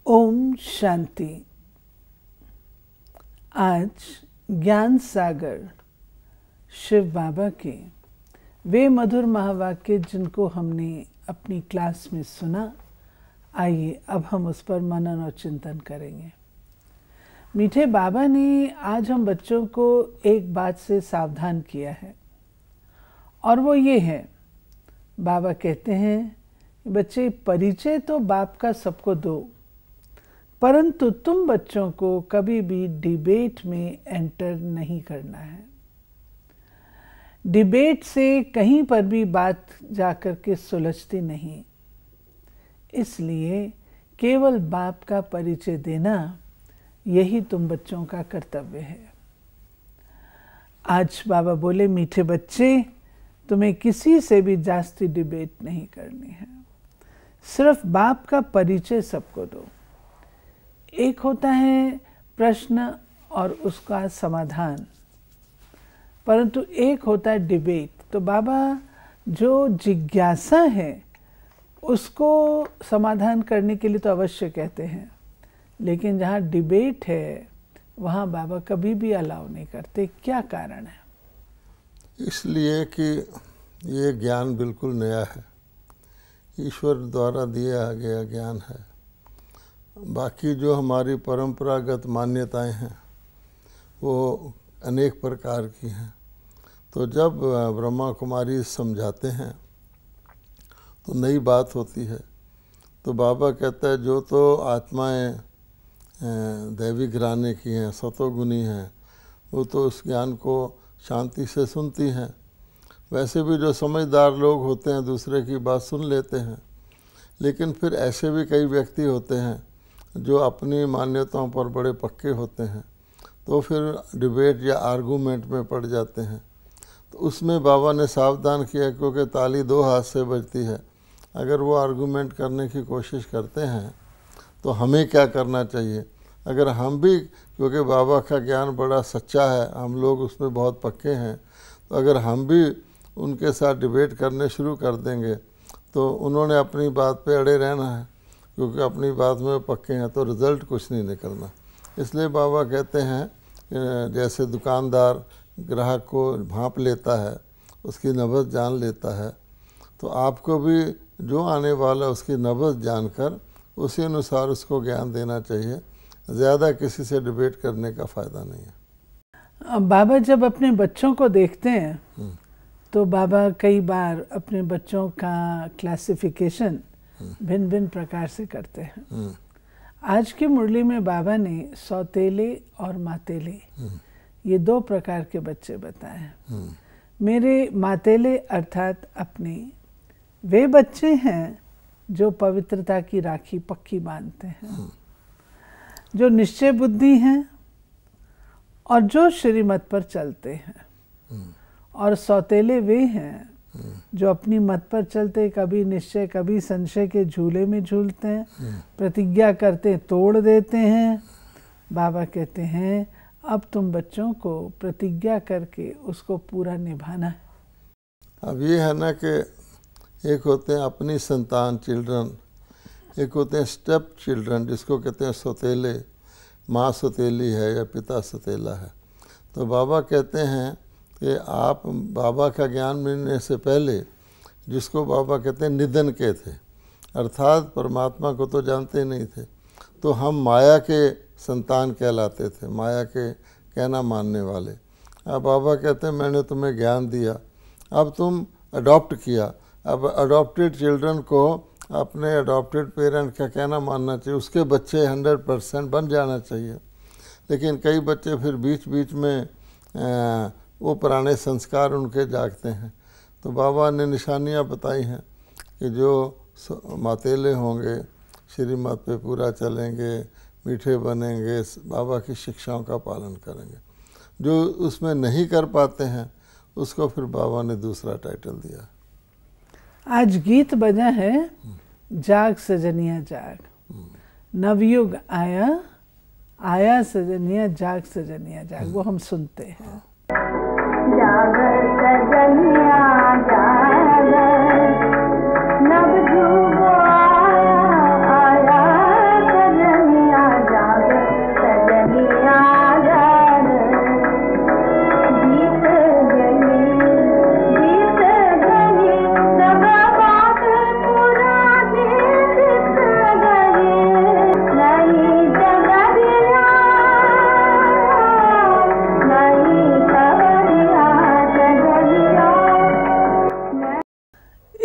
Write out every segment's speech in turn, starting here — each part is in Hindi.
ओम शांति। आज ज्ञान सागर शिव बाबा के वे मधुर महावाक्य जिनको हमने अपनी क्लास में सुना, आइए अब हम उस पर मनन और चिंतन करेंगे। मीठे बाबा ने आज हम बच्चों को एक बात से सावधान किया है और वो ये है, बाबा कहते हैं बच्चे परिचय तो बाप का सबको दो, परंतु तुम बच्चों को कभी भी डिबेट में एंटर नहीं करना है। डिबेट से कहीं पर भी बात जाकर के सुलझती नहीं, इसलिए केवल बाप का परिचय देना यही तुम बच्चों का कर्तव्य है। आज बाबा बोले मीठे बच्चे, तुम्हें किसी से भी जास्ती डिबेट नहीं करनी है, सिर्फ बाप का परिचय सबको दो। एक होता है प्रश्न और उसका समाधान, परंतु एक होता है डिबेट। तो बाबा जो जिज्ञासा है उसको समाधान करने के लिए तो अवश्य कहते हैं, लेकिन जहाँ डिबेट है वहाँ बाबा कभी भी अलाउ नहीं करते। क्या कारण है? इसलिए कि ये ज्ञान बिल्कुल नया है, ईश्वर द्वारा दिया गया ज्ञान है। बाकी जो हमारी परंपरागत मान्यताएं हैं वो अनेक प्रकार की हैं। तो जब ब्रह्मा कुमारी समझाते हैं तो नई बात होती है। तो बाबा कहता है जो तो आत्माएं दैवी घराने की हैं, सतोगुनी हैं, वो तो उस ज्ञान को शांति से सुनती हैं। वैसे भी जो समझदार लोग होते हैं दूसरे की बात सुन लेते हैं, लेकिन फिर ऐसे भी कई व्यक्ति होते हैं जो अपनी मान्यताओं पर बड़े पक्के होते हैं, तो फिर डिबेट या आर्गूमेंट में पड़ जाते हैं। तो उसमें बाबा ने सावधान किया, क्योंकि ताली दो हाथ से बजती है। अगर वो आर्गूमेंट करने की कोशिश करते हैं तो हमें क्या करना चाहिए? अगर हम भी, क्योंकि बाबा का ज्ञान बड़ा सच्चा है, हम लोग उसमें बहुत पक्के हैं, तो अगर हम भी उनके साथ डिबेट करने शुरू कर देंगे तो उन्होंने अपनी बात पे अड़े रहना है, क्योंकि अपनी बात में पक्के हैं, तो रिज़ल्ट कुछ नहीं निकलना। इसलिए बाबा कहते हैं जैसे दुकानदार ग्राहक को भांप लेता है, उसकी नब्ज़ जान लेता है, तो आपको भी जो आने वाला उसकी नब्ज़ जानकर उसी अनुसार उसको ज्ञान देना चाहिए। ज़्यादा किसी से डिबेट करने का फ़ायदा नहीं है। बाबा जब अपने बच्चों को देखते हैं तो बाबा कई बार अपने बच्चों का क्लासिफिकेशन भिन्न भिन्न प्रकार से करते हैं। आज की मुरली में बाबा ने सौतेले और मातेले ये दो प्रकार के बच्चे बताए हैं। मेरे मातेले अर्थात अपने वे बच्चे हैं जो पवित्रता की राखी पक्की बांधते हैं, जो निश्चय बुद्धि हैं और जो श्रीमत पर चलते हैं। और सौतेले वे हैं जो अपनी मत पर चलते, कभी निश्चय कभी संशय के झूले में झूलते हैं, प्रतिज्ञा करते तोड़ देते हैं। बाबा कहते हैं अब तुम बच्चों को प्रतिज्ञा करके उसको पूरा निभाना है। अब ये है ना कि एक होते हैं अपनी संतान चिल्ड्रन, एक होते हैं स्टेप चिल्ड्रन, जिसको कहते हैं सौतेले। माँ सौतेली है या पिता सौतेला है। तो बाबा कहते हैं कि आप बाबा का ज्ञान मिलने से पहले, जिसको बाबा कहते हैं निधन के थे, अर्थात परमात्मा को तो जानते नहीं थे, तो हम माया के संतान कहलाते थे, माया के कहना मानने वाले। अब बाबा कहते हैं मैंने तुम्हें ज्ञान दिया, अब तुम अडॉप्ट किया। अब अडॉप्टेड चिल्ड्रन को अपने अडॉप्टेड पेरेंट का कहना मानना चाहिए, उसके बच्चे 100% बन जाना चाहिए। लेकिन कई बच्चे फिर बीच बीच में वो पुराने संस्कार उनके जागते हैं। तो बाबा ने निशानियां बताई हैं कि जो मातेले होंगे, श्रीमत पे पूरा चलेंगे, मीठे बनेंगे, बाबा की शिक्षाओं का पालन करेंगे। जो उसमें नहीं कर पाते हैं उसको फिर बाबा ने दूसरा टाइटल दिया। आज गीत बजा है जाग सजनिया जाग, नवयुग आया आया सजनिया जाग सजनिया जाग, वो हम सुनते हैं। जाग सजनिया जाग, नवयुग आया आया सजनिया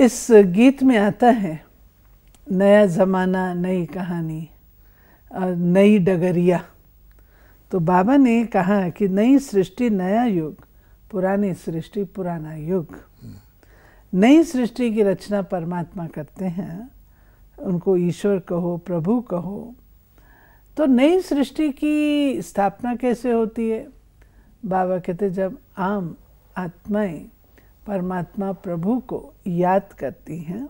इस गीत में आता है नया ज़माना, नई कहानी, नई डगरिया। तो बाबा ने कहा कि नई सृष्टि नया युग, पुरानी सृष्टि पुराना युग। नई सृष्टि की रचना परमात्मा करते हैं, उनको ईश्वर कहो, प्रभु कहो। तो नई सृष्टि की स्थापना कैसे होती है? बाबा कहते जब आम आत्माएं परमात्मा प्रभु को याद करती हैं।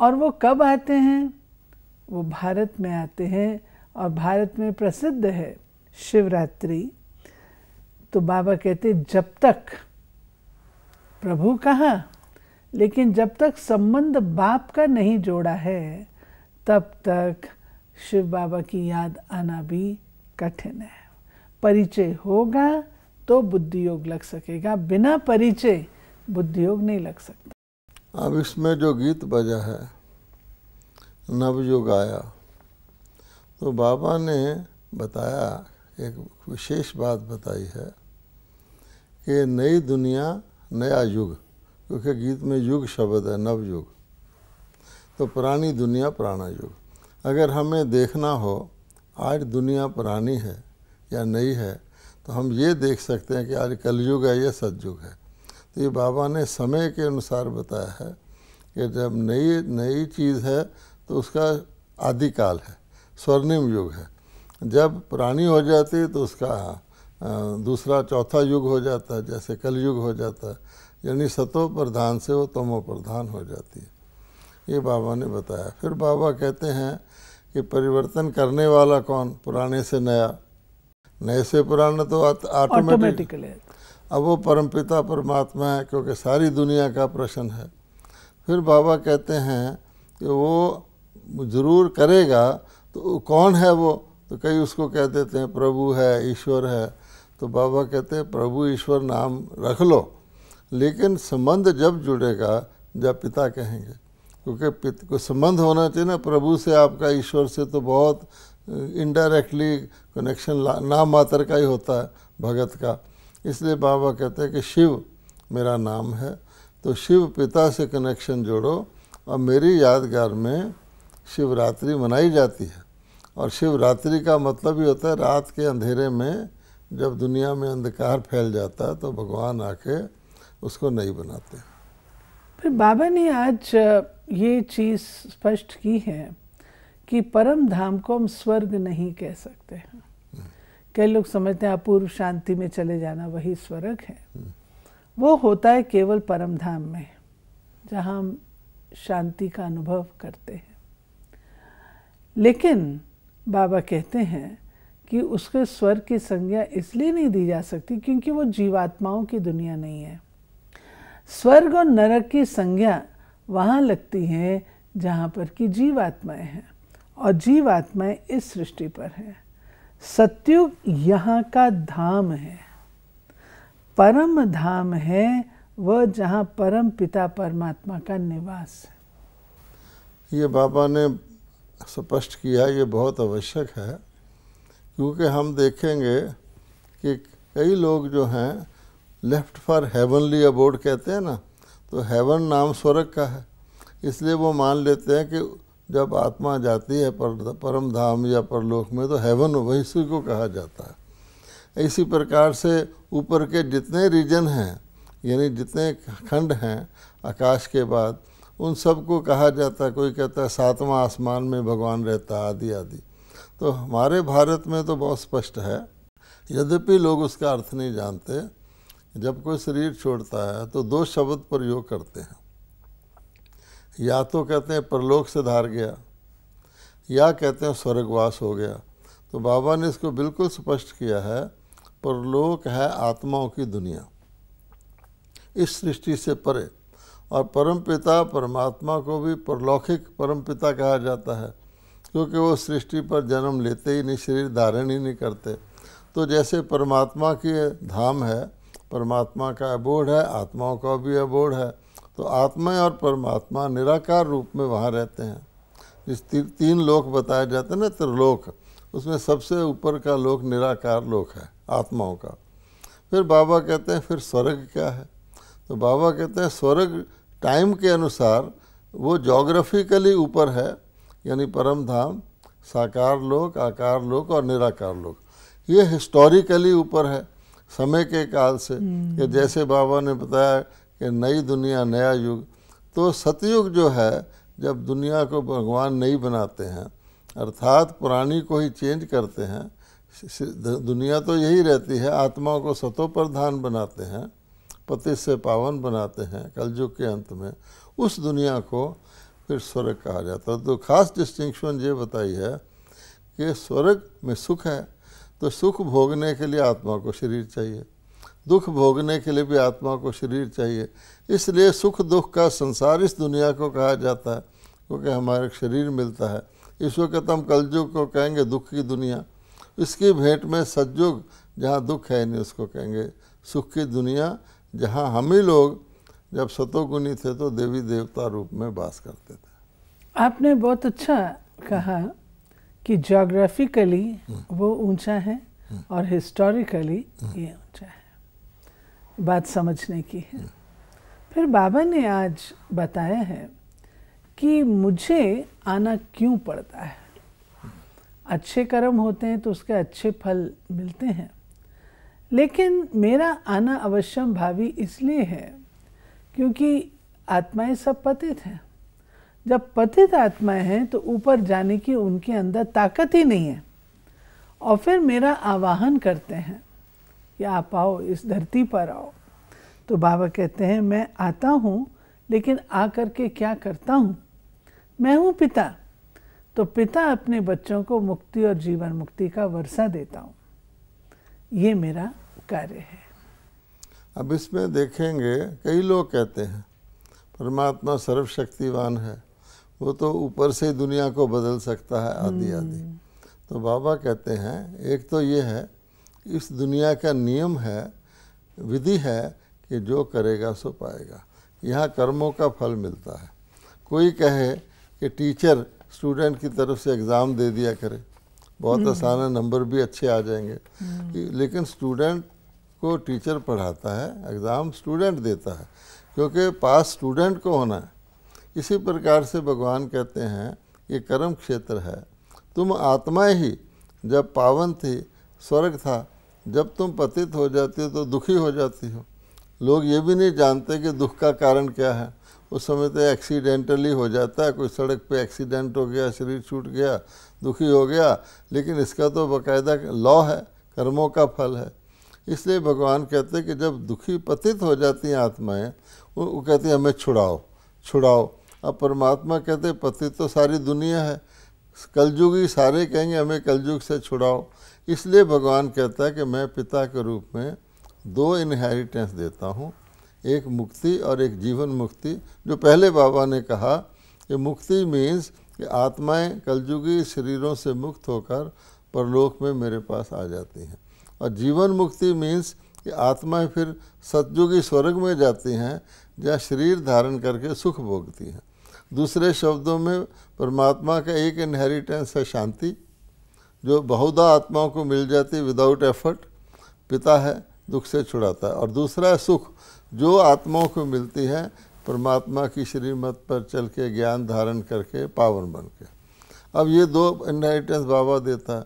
और वो कब आते हैं? वो भारत में आते हैं, और भारत में प्रसिद्ध है शिवरात्रि। तो बाबा कहते जब तक, प्रभु कहा, लेकिन जब तक संबंध बाप का नहीं जोड़ा है तब तक शिव बाबा की याद आना भी कठिन है। परिचय होगा तो बुद्धि योग लग सकेगा, बिना परिचय बुद्धि योग नहीं लग सकता। अब इसमें जो गीत बजा है नवयुग आया, तो बाबा ने बताया, एक विशेष बात बताई है कि नई दुनिया नया युग, क्योंकि गीत में युग शब्द है, नवयुग। तो पुरानी दुनिया पुराना युग। अगर हमें देखना हो आज दुनिया पुरानी है या नई है, तो हम ये देख सकते हैं कि आज कलयुग है या सतयुग है। तो ये बाबा ने समय के अनुसार बताया है कि जब नई चीज़ है तो उसका आदिकाल है, स्वर्णिम युग है। जब पुरानी हो जाती है तो उसका दूसरा चौथा युग हो जाता है, जैसे कलयुग हो जाता है, यानी सतो प्रधान से वो तमो प्रधान हो जाती है। ये बाबा ने बताया। फिर बाबा कहते हैं कि परिवर्तन करने वाला कौन? पुराने से नया, नए से पुराना तो ऑटोमेटिकली। अब वो परमपिता परमात्मा है, क्योंकि सारी दुनिया का प्रश्न है। फिर बाबा कहते हैं कि वो ज़रूर करेगा, तो कौन है वो? तो कई उसको कह देते हैं प्रभु है, ईश्वर है। तो बाबा कहते हैं प्रभु ईश्वर नाम रख लो, लेकिन संबंध जब जुड़ेगा जब पिता कहेंगे, क्योंकि कोई संबंध होना चाहिए ना प्रभु से, आपका ईश्वर से तो बहुत इनडायरेक्टली कनेक्शन नाम मात्र का ही होता है भगत का। इसलिए बाबा कहते हैं कि शिव मेरा नाम है, तो शिव पिता से कनेक्शन जोड़ो। और मेरी यादगार में शिवरात्रि मनाई जाती है, और शिवरात्रि का मतलब ही होता है रात के अंधेरे में जब दुनिया में अंधकार फैल जाता है तो भगवान आके उसको नहीं बनाते। फिर बाबा ने आज ये चीज़ स्पष्ट की है कि परम धाम को हम स्वर्ग नहीं कह सकते हैं। कई लोग समझते हैं अपूर्व शांति में चले जाना वही स्वर्ग है। वो होता है केवल परम धाम में, जहाँ हम शांति का अनुभव करते हैं। लेकिन बाबा कहते हैं कि उसके स्वर्ग की संज्ञा इसलिए नहीं दी जा सकती क्योंकि वो जीवात्माओं की दुनिया नहीं है। स्वर्ग और नरक की संज्ञा वहाँ लगती है जहाँ पर कि जीवात्माएं हैं, और जीवात्माएं इस सृष्टि पर हैं। सतयुग यहाँ का धाम है, परम धाम है वह जहाँ परम पिता परमात्मा का निवास है। ये बाबा ने स्पष्ट किया, ये बहुत आवश्यक है, क्योंकि हम देखेंगे कि कई लोग जो हैं लेफ्ट फॉर हेवनली अबोर्ड कहते हैं ना, तो हेवन नाम स्वर्ग का है, इसलिए वो मान लेते हैं कि जब आत्मा जाती है परम धाम या परलोक में तो हेवन वही उसी को कहा जाता है। इसी प्रकार से ऊपर के जितने रीजन हैं, यानी जितने खंड हैं आकाश के बाद, उन सब को कहा जाता है। कोई कहता है सातवां आसमान में भगवान रहता है, आदि आदि। तो हमारे भारत में तो बहुत स्पष्ट है, यद्यपि लोग उसका अर्थ नहीं जानते। जब कोई शरीर छोड़ता है तो दो शब्द प्रयोग करते हैं, या तो कहते हैं परलोक से धार गया, या कहते हैं स्वर्गवास हो गया। तो बाबा ने इसको बिल्कुल स्पष्ट किया है, परलोक है आत्माओं की दुनिया, इस सृष्टि से परे। और परमपिता परमात्मा को भी परलौकिक परमपिता कहा जाता है, क्योंकि वो सृष्टि पर जन्म लेते ही नहीं, शरीर धारण ही नहीं करते। तो जैसे परमात्मा की धाम है, परमात्मा का अबोर्ड है, आत्माओं का भी अबोर्ड है। तो आत्मा और परमात्मा निराकार रूप में वहाँ रहते हैं। जिस तीन लोक बताए जाते हैं ना, त्रिलोक, उसमें सबसे ऊपर का लोक निराकार लोक है आत्माओं का। फिर बाबा कहते हैं फिर स्वर्ग क्या है? तो बाबा कहते हैं स्वर्ग टाइम के अनुसार वो जोग्राफिकली ऊपर है, यानी परम धाम, साकार लोक, आकार लोक और निराकार लोक। ये हिस्टोरिकली ऊपर है समय के काल से, कि जैसे बाबा ने बताया कि नई दुनिया नया युग। तो सतयुग जो है, जब दुनिया को भगवान नहीं बनाते हैं, अर्थात पुरानी को ही चेंज करते हैं, दुनिया तो यही रहती है, आत्मा को सतो प्रधान बनाते हैं, पति से पावन बनाते हैं कलयुग के अंत में, उस दुनिया को फिर स्वर्ग कहा जाता है। तो खास डिस्टिंक्शन ये बताई है कि स्वर्ग में सुख है, तो सुख भोगने के लिए आत्मा को शरीर चाहिए, दुख भोगने के लिए भी आत्मा को शरीर चाहिए। इसलिए सुख दुख का संसार इस दुनिया को कहा जाता है, क्योंकि हमारे शरीर मिलता है। इस वक्त हम कलयुग को कहेंगे दुख की दुनिया, इसकी भेंट में सतयुग जहाँ दुख है नहीं उसको कहेंगे सुख की दुनिया, जहाँ हम ही लोग जब सतोगुणी थे तो देवी देवता रूप में वास करते थे। आपने बहुत अच्छा कहा कि ज्योग्राफिकली वो ऊंचा है और हिस्टोरिकली ये ऊंचा है, बात समझने की है। फिर बाबा ने आज बताया है कि मुझे आना क्यों पड़ता है। अच्छे कर्म होते हैं तो उसके अच्छे फल मिलते हैं, लेकिन मेरा आना अवश्यम भावी इसलिए है क्योंकि आत्माएं सब पतित हैं। जब पतित आत्माएं हैं तो ऊपर जाने की उनके अंदर ताकत ही नहीं है, और फिर मेरा आवाहन करते हैं कि आप आओ, इस धरती पर आओ। तो बाबा कहते हैं मैं आता हूँ, लेकिन आकर के क्या करता हूँ, मैं हूँ पिता। तो पिता अपने बच्चों को मुक्ति और जीवन मुक्ति का वर्षा देता हूँ, ये मेरा कार्य है। अब इसमें देखेंगे कई लोग कहते हैं परमात्मा सर्वशक्तिवान है, वो तो ऊपर से दुनिया को बदल सकता है आदि आदि। तो बाबा कहते हैं एक तो ये है, इस दुनिया का नियम है, विधि है कि जो करेगा सो पाएगा। यहाँ कर्मों का फल मिलता है। कोई कहे कि टीचर स्टूडेंट की तरफ से एग्ज़ाम दे दिया करे, बहुत आसान है, नंबर भी अच्छे आ जाएंगे, लेकिन स्टूडेंट को टीचर पढ़ाता है, एग्ज़ाम स्टूडेंट देता है, क्योंकि पास स्टूडेंट को होना है। इसी प्रकार से भगवान कहते हैं ये कर्म क्षेत्र है। तुम आत्माएं ही जब पावन थी, स्वर्ग था, जब तुम पतित हो जाती हो तो दुखी हो जाती हो। लोग ये भी नहीं जानते कि दुख का कारण क्या है। उस समय तो एक्सीडेंटली हो जाता है, कोई सड़क पे एक्सीडेंट हो गया, शरीर छूट गया, दुखी हो गया, लेकिन इसका तो बाकायदा लॉ है, कर्मों का फल है। इसलिए भगवान कहते हैं कि जब दुखी पतित हो जाती हैं आत्माएं, वो कहती हैं हमें छुड़ाओ छुड़ाओ। अब परमात्मा कहते हैं पतित तो सारी दुनिया है, कलयुगी सारे कहेंगे हमें कलयुग से छुड़ाओ। इसलिए भगवान कहता है कि मैं पिता के रूप में दो इनहेरिटेंस देता हूँ, एक मुक्ति और एक जीवन मुक्ति। जो पहले बाबा ने कहा कि मुक्ति मीन्स कि आत्माएं कलयुगी शरीरों से मुक्त होकर परलोक में मेरे पास आ जाती हैं, और जीवन मुक्ति मीन्स कि आत्माएं फिर सतयुगी स्वर्ग में जाती हैं, जहाँ शरीर धारण करके सुख भोगती हैं। दूसरे शब्दों में परमात्मा का एक इनहेरिटेंस है शांति, जो बहुधा आत्माओं को मिल जाती है विदाउट एफर्ट, पिता है दुख से छुड़ाता है। और दूसरा है सुख, जो आत्माओं को मिलती है परमात्मा की श्रीमत पर चल के ज्ञान धारण करके पावन बन के। अब ये दो इनहेरिटेंस बाबा देता है।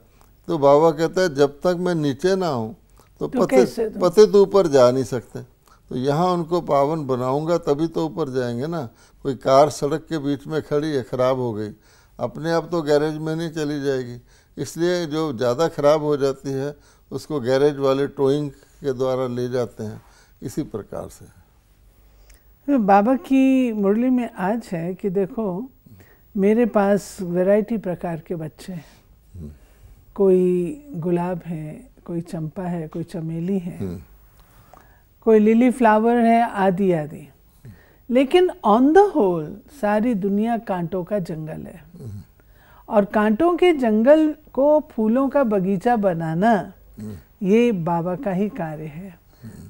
तो बाबा कहता है जब तक मैं नीचे ना हूँ तो पते तो ऊपर जा नहीं सकते। तो यहाँ उनको पावन बनाऊंगा तभी तो ऊपर जाएंगे ना। कोई कार सड़क के बीच में खड़ी है, ख़राब हो गई, अपने आप तो गैरेज में नहीं चली जाएगी। इसलिए जो ज़्यादा ख़राब हो जाती है उसको गैरेज वाले टोइंग के द्वारा ले जाते हैं। इसी प्रकार से बाबा की मुरली में आज है कि देखो मेरे पास वैरायटी प्रकार के बच्चे हैं, कोई गुलाब है, कोई चंपा है, कोई चमेली है, कोई लिली फ्लावर है, आदि आदि। लेकिन ऑन द होल सारी दुनिया कांटों का जंगल है, और कांटों के जंगल को फूलों का बगीचा बनाना ये बाबा का ही कार्य है।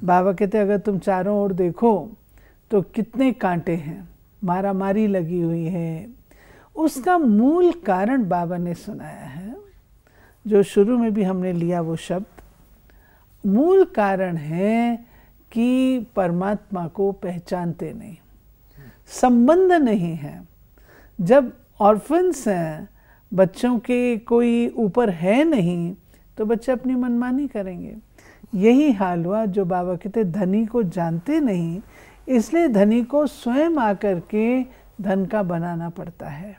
बाबा कहते अगर तुम चारों ओर देखो तो कितने कांटे हैं, मारामारी लगी हुई है। उसका मूल कारण बाबा ने सुनाया है, जो शुरू में भी हमने लिया वो शब्द। मूल कारण है कि परमात्मा को पहचानते नहीं, संबंध नहीं है। जब ऑर्फन्स हैं, बच्चों के कोई ऊपर है नहीं, तो बच्चे अपनी मनमानी करेंगे। यही हाल हुआ जो बाबा कहते धनी को जानते नहीं, इसलिए धनी को स्वयं आकर के धन का बनाना पड़ता है।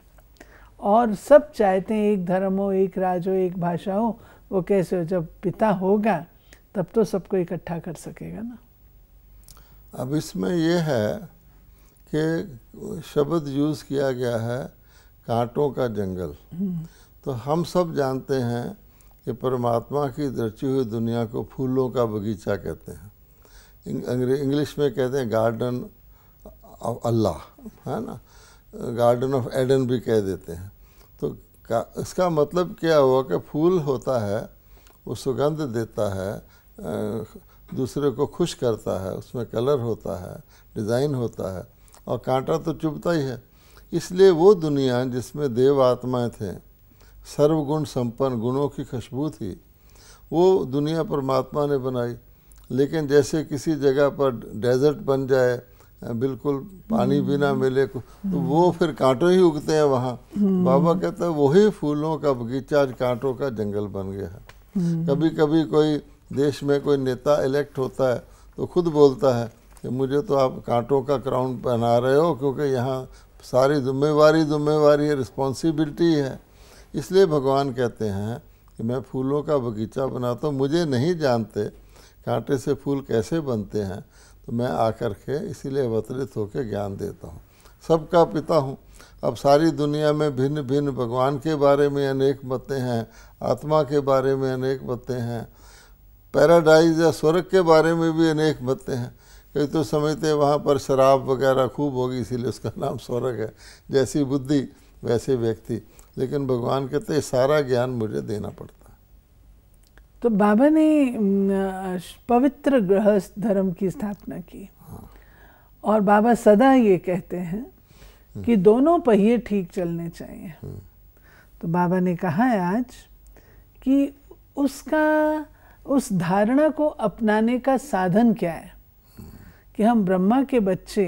और सब चाहते हैं एक धर्म हो, एक राज हो, एक भाषा हो। वो कैसे हो? जब पिता होगा तब तो सबको इकट्ठा कर सकेगा ना। अब इसमें यह है कि शब्द यूज़ किया गया है कांटों का जंगल। तो हम सब जानते हैं कि परमात्मा की रची हुई दुनिया को फूलों का बगीचा कहते हैं। इंग्लिश में कहते हैं गार्डन ऑफ अल्लाह, है ना, गार्डन ऑफ एडन भी कह देते हैं। तो इसका मतलब क्या हुआ कि फूल होता है, वो सुगंध देता है, दूसरे को खुश करता है, उसमें कलर होता है, डिज़ाइन होता है, और कांटा तो चुभता ही है। इसलिए वो दुनिया जिसमें देव आत्माएँ थे, सर्वगुण संपन्न, गुणों की खुशबू थी, वो दुनिया परमात्मा ने बनाई। लेकिन जैसे किसी जगह पर डेजर्ट बन जाए, बिल्कुल पानी भी ना मिले, तो वो फिर कांटों ही उगते हैं वहाँ। बाबा कहता है वही फूलों का बगीचा आज कांटों का जंगल बन गया है। कभी कभी कोई देश में कोई नेता इलेक्ट होता है तो खुद बोलता है कि मुझे तो आप कांटों का क्राउन पहना रहे हो, क्योंकि यहाँ सारी जिम्मेवारी है, रिस्पॉन्सिबिलिटी है। इसलिए भगवान कहते हैं कि मैं फूलों का बगीचा बनाता हूँ, मुझे नहीं जानते कांटे से फूल कैसे बनते हैं, तो मैं आकर के इसीलिए अवतरित होकर ज्ञान देता हूँ। सबका पिता हूँ। अब सारी दुनिया में भिन्न भिन्न भगवान के बारे में अनेक बातें हैं, आत्मा के बारे में अनेक बातें हैं, पैराडाइज या स्वर्ग के बारे में भी अनेक बातें हैं। कई तो समझते हैं वहाँ पर शराब वगैरह खूब होगी इसीलिए उसका नाम स्वर्ग है। जैसी बुद्धि वैसे व्यक्ति। लेकिन भगवान कहते हैं सारा ज्ञान मुझे देना पड़ता है। तो बाबा ने पवित्र गृहस्थ धर्म की स्थापना की। और बाबा सदा ये कहते हैं कि दोनों पहिए ठीक चलने चाहिए। तो बाबा ने कहा है आज कि उस धारणा को अपनाने का साधन क्या है कि हम ब्रह्मा के बच्चे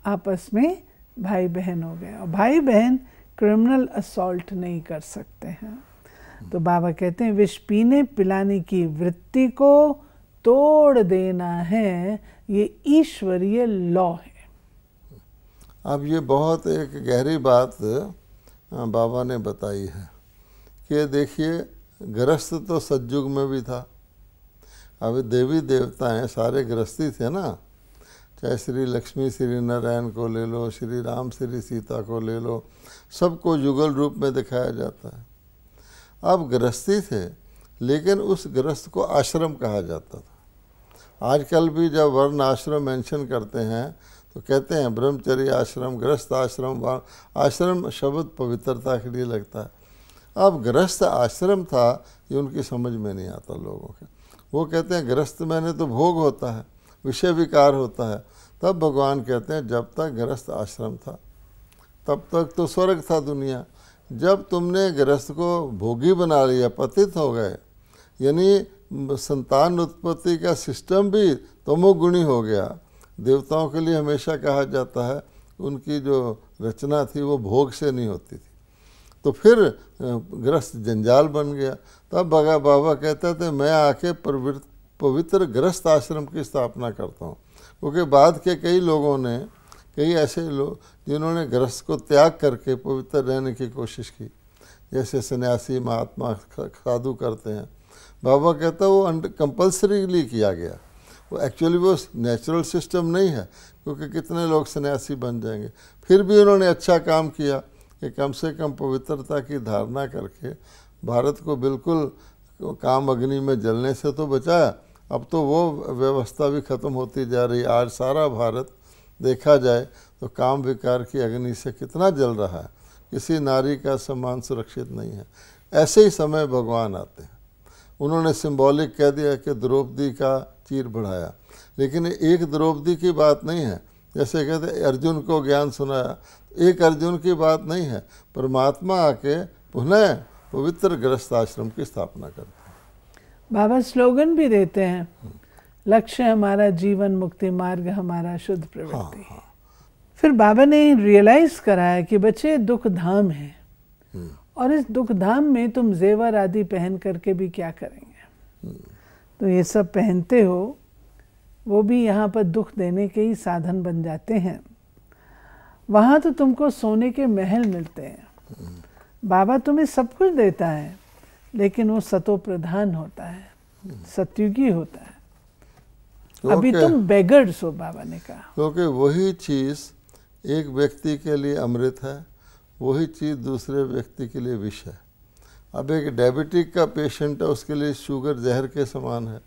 आपस में भाई बहन हो गए, और भाई बहन क्रिमिनल असॉल्ट नहीं कर सकते हैं। तो बाबा कहते हैं विष पीने पिलाने की वृत्ति को तोड़ देना है, ये ईश्वरीय लॉ है। अब ये बहुत एक गहरी बात बाबा ने बताई है कि देखिए गृहस्थ तो सतयुग में भी था। अब देवी देवता हैं सारे गृहस्थी थे ना, चाहे श्री लक्ष्मी श्री नारायण को ले लो, श्री राम श्री सीता को ले लो, सबको युगल रूप में दिखाया जाता है। अब गृहस्थी थे, लेकिन उस गृहस्थ को आश्रम कहा जाता था। आजकल भी जब वर्ण आश्रम मेंशन करते हैं तो कहते हैं ब्रह्मचर्य आश्रम, गृहस्थ आश्रम। आश्रम शब्द पवित्रता के लिए लगता है। अब गृहस्थ आश्रम था, ये उनकी समझ में नहीं आता लोगों के। वो कहते हैं गृहस्थ मैंने तो भोग होता है, विषय विकार होता है। तब भगवान कहते हैं जब तक गृहस्थ आश्रम था तब तक तो स्वर्ग था दुनिया। जब तुमने गृहस्थ को भोगी बना लिया, पतित हो गए, यानी संतान उत्पत्ति का सिस्टम भी तमोगुणी हो गया। देवताओं के लिए हमेशा कहा जाता है उनकी जो रचना थी वो भोग से नहीं होती थी। तो फिर गृहस्थ जंजाल बन गया। तब बाबा कहते थे मैं आके पवित्र गृहस्थ आश्रम की स्थापना करता हूँ, क्योंकि बाद के कई लोगों ने, कई ऐसे लोग जिन्होंने गृहस्थ को त्याग करके पवित्र रहने की कोशिश की, जैसे सन्यासी महात्मा साधु करते हैं। बाबा कहता है वो कंपल्सरीली किया गया, वो एक्चुअली वो नेचुरल सिस्टम नहीं है, क्योंकि कितने लोग सन्यासी बन जाएंगे। फिर भी उन्होंने अच्छा काम किया कि कम से कम पवित्रता की धारणा करके भारत को बिल्कुल काम अग्नि में जलने से तो बचाया। अब तो वो व्यवस्था भी ख़त्म होती जा रही। आज सारा भारत देखा जाए तो काम विकार की अग्नि से कितना जल रहा है, किसी नारी का सम्मान सुरक्षित नहीं है। ऐसे ही समय भगवान आते हैं। उन्होंने सिंबॉलिक कह दिया कि द्रौपदी का चीर बढ़ाया, लेकिन एक द्रौपदी की बात नहीं है। जैसे कहते अर्जुन को ज्ञान सुनाया, एक अर्जुन की बात नहीं है। परमात्मा आके पुनः पवित्र गृहस्थ आश्रम की स्थापना करते हैं। बाबा स्लोगन भी देते हैं, लक्ष्य हमारा जीवन, मुक्ति मार्ग हमारा शुद्ध प्रवृत्ति। फिर बाबा ने रियलाइज कराया कि बच्चे दुख धाम है, और इस दुख धाम में तुम जेवर आदि पहन करके भी क्या करेंगे। तो ये सब पहनते हो, वो भी यहाँ पर दुख देने के ही साधन बन जाते हैं। वहाँ तो तुमको सोने के महल मिलते हैं, बाबा तुम्हें सब कुछ देता है, लेकिन वो सतो प्रधान होता है, सत्युगी होता है। अभी तुम बेगर्स हो, बाबा ने कहा। क्योंकि वही चीज़ एक व्यक्ति के लिए अमृत है, वही चीज़ दूसरे व्यक्ति के लिए विष है। अब एक डायबिटिक का पेशेंट है, उसके लिए शुगर जहर के समान है।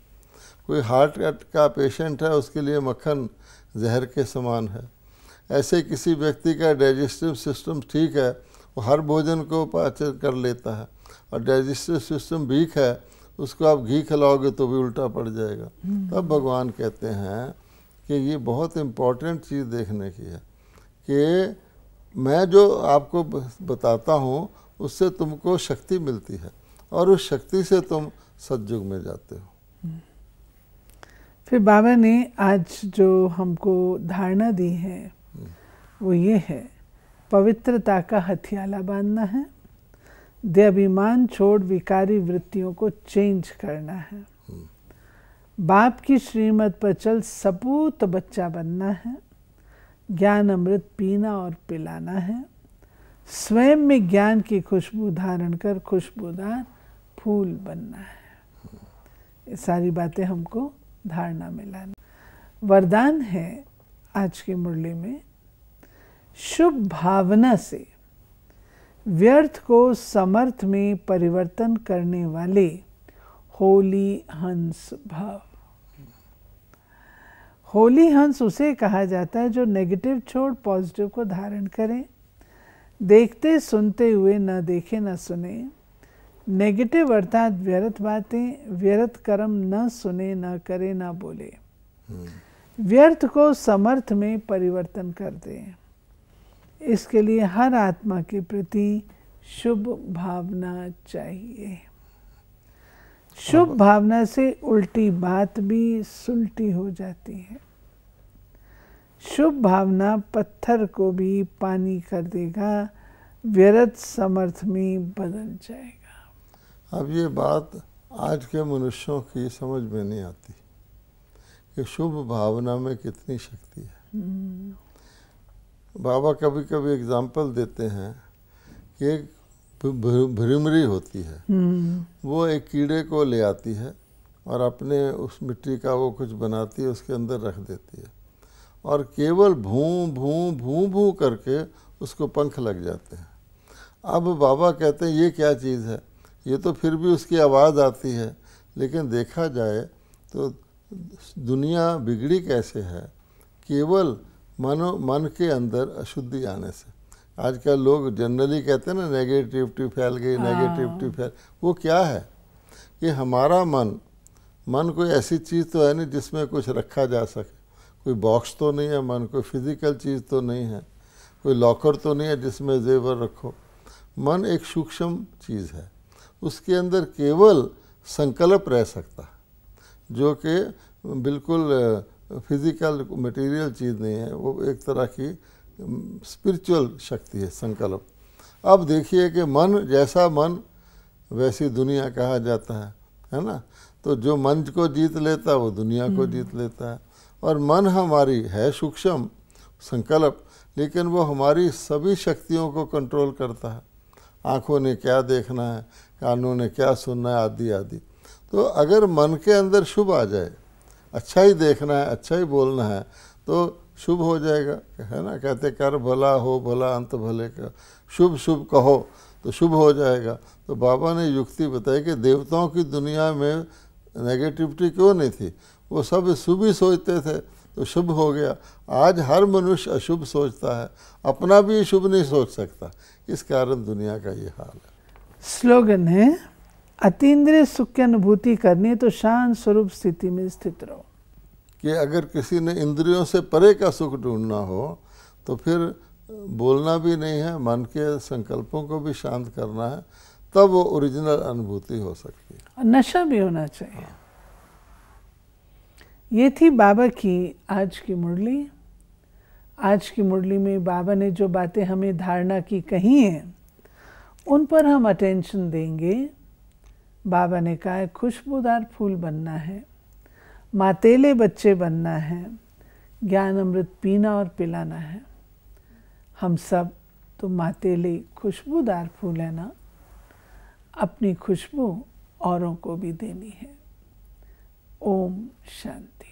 कोई हार्ट का पेशेंट है, उसके लिए मक्खन जहर के समान है। ऐसे किसी व्यक्ति का डाइजेस्टिव सिस्टम ठीक है, वो हर भोजन को पाचन कर लेता है, और डाइजेस्टिव सिस्टम वीक है, उसको आप घी खिलाओगे तो भी उल्टा पड़ जाएगा। तब भगवान कहते हैं कि ये बहुत इम्पोर्टेंट चीज़ देखने की है कि मैं जो आपको बताता हूँ उससे तुमको शक्ति मिलती है, और उस शक्ति से तुम सतयुग में जाते हो। फिर बाबा ने आज जो हमको धारणा दी है वो ये है, पवित्रता का हथियाला बांधना है, देहाभिमान छोड़ विकारी वृत्तियों को चेंज करना है, बाप की श्रीमत पर चल सपूत बच्चा बनना है, ज्ञान अमृत पीना और पिलाना है, स्वयं में ज्ञान की खुशबू धारण कर खुशबूदार फूल बनना है। ये सारी बातें हमको धारणा में लाना। वरदान है आज की मुरली में, शुभ भावना से व्यर्थ को समर्थ में परिवर्तन करने वाले होली हंस भव। होली हंस उसे कहा जाता है जो नेगेटिव छोड़ पॉजिटिव को धारण करे, देखते सुनते हुए न देखे न सुने, नेगेटिव अर्थात व्यर्थ बातें, व्यर्थ कर्म न सुने न करे न बोले, व्यर्थ को समर्थ में परिवर्तन कर दे। इसके लिए हर आत्मा के प्रति शुभ भावना चाहिए। शुभ भावना से उल्टी बात भी सुलटी हो जाती है। शुभ भावना पत्थर को भी पानी कर देगा, व्यर्थ समर्थ में बदल जाएगा। अब ये बात आज के मनुष्यों की समझ में नहीं आती कि शुभ भावना में कितनी शक्ति है। बाबा कभी कभी एग्जाम्पल देते हैं कि एक भ्रिमरी होती है, वो एक कीड़े को ले आती है और अपने उस मिट्टी का वो कुछ बनाती है, उसके अंदर रख देती है, और केवल भूं भूं भूं भूं करके उसको पंख लग जाते हैं। अब बाबा कहते हैं ये क्या चीज़ है, ये तो फिर भी उसकी आवाज़ आती है, लेकिन देखा जाए तो दुनिया बिगड़ी कैसे है, केवल मन के अंदर अशुद्धि आने से। आजकल लोग जनरली कहते हैं ना नेगेटिविटी फैल गई, नेगेटिविटी फैल, वो क्या है कि हमारा मन कोई ऐसी चीज़ तो है नहीं जिसमें कुछ रखा जा सके, कोई बॉक्स तो नहीं है मन, कोई फिजिकल चीज़ तो नहीं है, कोई लॉकर तो नहीं है जिसमें जेवर रखो। मन एक सूक्ष्म चीज़ है, उसके अंदर केवल संकल्प रह सकता है, जो कि बिल्कुल फिजिकल मटेरियल चीज़ नहीं है, वो एक तरह की स्पिरिचुअल शक्ति है, संकल्प। अब देखिए कि मन जैसा मन वैसी दुनिया कहा जाता है ना। तो जो मन को जीत लेता है वो दुनिया को जीत लेता है। और मन हमारी है सूक्ष्म संकल्प, लेकिन वो हमारी सभी शक्तियों को कंट्रोल करता है। आँखों ने क्या देखना है, कानों ने क्या सुनना है, आदि आदि। तो अगर मन के अंदर शुभ आ जाए, अच्छा ही देखना है, अच्छा ही बोलना है, तो शुभ हो जाएगा, है ना। कहते कर भला हो भला अंत भले का, शुभ शुभ कहो तो शुभ हो जाएगा। तो बाबा ने युक्ति बताई कि देवताओं की दुनिया में नेगेटिविटी क्यों नहीं थी, वो सब शुभ ही सोचते थे तो शुभ हो गया। आज हर मनुष्य अशुभ सोचता है, अपना भी शुभ नहीं सोच सकता, इस कारण दुनिया का ये हाल है। स्लोगन है, अतीन्द्रिय सुख की अनुभूति करनी तो शांत स्वरूप स्थिति में स्थित रहो। कि अगर किसी ने इंद्रियों से परे का सुख ढूंढना हो तो फिर बोलना भी नहीं है, मन के संकल्पों को भी शांत करना है, तब वो ओरिजिनल अनुभूति हो सकती है। और नशा भी होना चाहिए। ये थी बाबा की आज की मुरली। आज की मुरली में बाबा ने जो बातें हमें धारणा की कही हैं उन पर हम अटेंशन देंगे। बाबा ने कहा है खुशबूदार फूल बनना है, मातेले बच्चे बनना है, ज्ञान अमृत पीना और पिलाना है। हम सब तो मातेले खुशबूदार फूल है ना, अपनी खुशबू औरों को भी देनी है। ओम शांति।